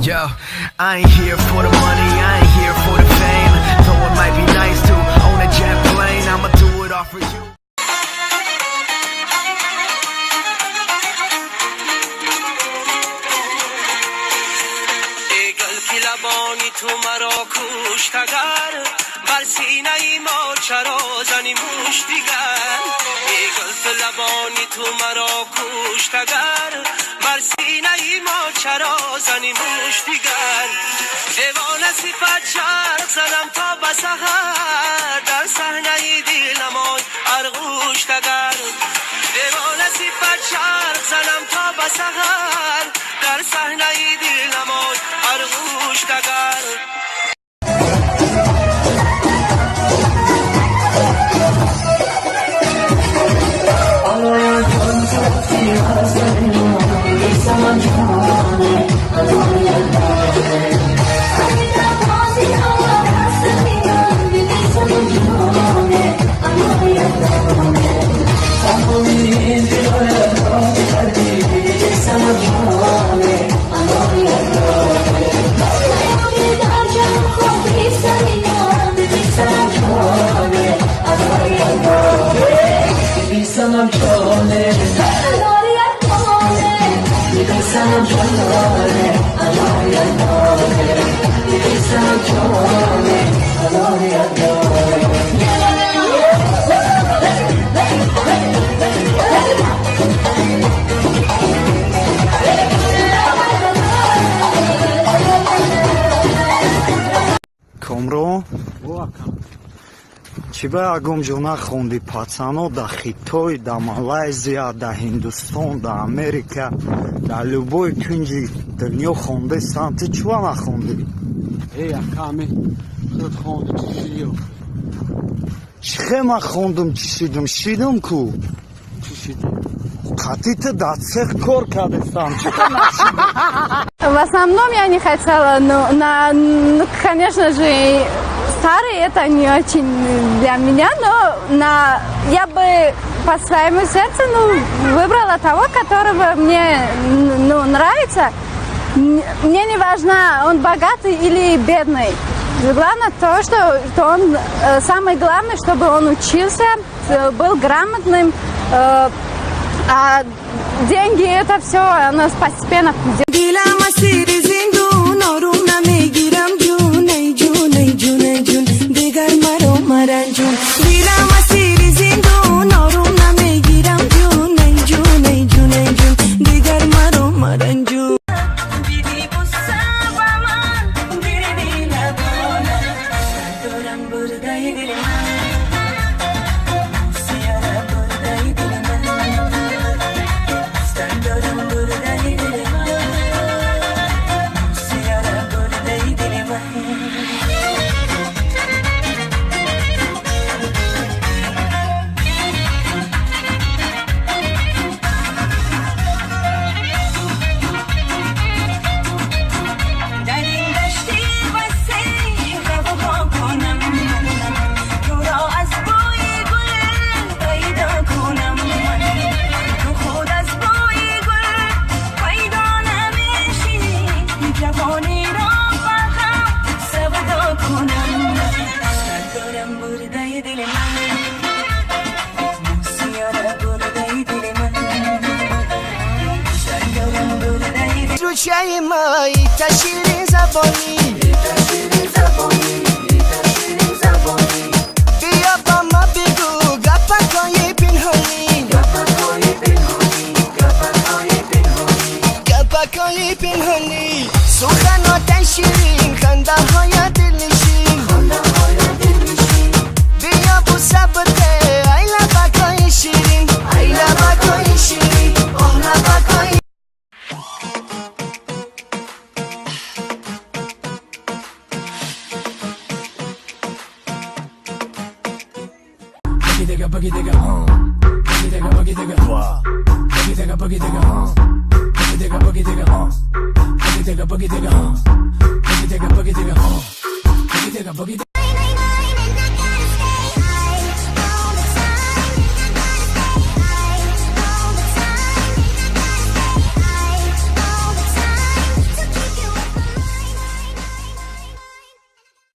Yo, I ain't here for the money, I ain't here for the fame. Though it might be nice to own a jet plane, I'ma do it all for you. لبانی تو مرا کشتگر بر سینه ای ما چرا زنی مشتگر ای گلف لبانی تو مرا کشتگر بر سینه ای ما چرا زنی مشتگر دیوانه صفت چرخ زنم تا به سحر در صحنه ای دلمان ارغوشتگر دیوانه صفت چرخ زنم تا به سحر در صحنه ای دلمان ارغوشتگر Комро? Чи ба ягом ҷона хонди пацано да Хитой, да Малайзия, да Ҳиндустон, да Америка, да любой кунҷи дунё хонди санти чуа нахонди? Акаме худ хонди чишидиё. Чихе ман хондум чишидум, шидум ку. Чӣ шидӣ? Қатита да цех кор кардестам. Чита нашидум? В основном я не хотела, ну, конечно же, старый это не очень для меня, но я бы по своему сердцу выбрала того, которого мне нравится. Мне не важно, он богатый или бедный. Главное то, что он, самое главное, чтобы он учился, был грамотным, а деньги это все у нас постепенно. چای مای تشیرین زبانی بیا با ما بگو گپکای پنهانی سخنات شیرین خنده های دلنشین بیا بو سبته ای لبکای شیرین آه لبکای Boogie digga, boogie digga, boogie digga, boogie digga, boogie digga, boogie digga, boogie digga, boogie digga, boogie digga, boogie digga, boogie digga, boogie digga, boogie digga, boogie digga.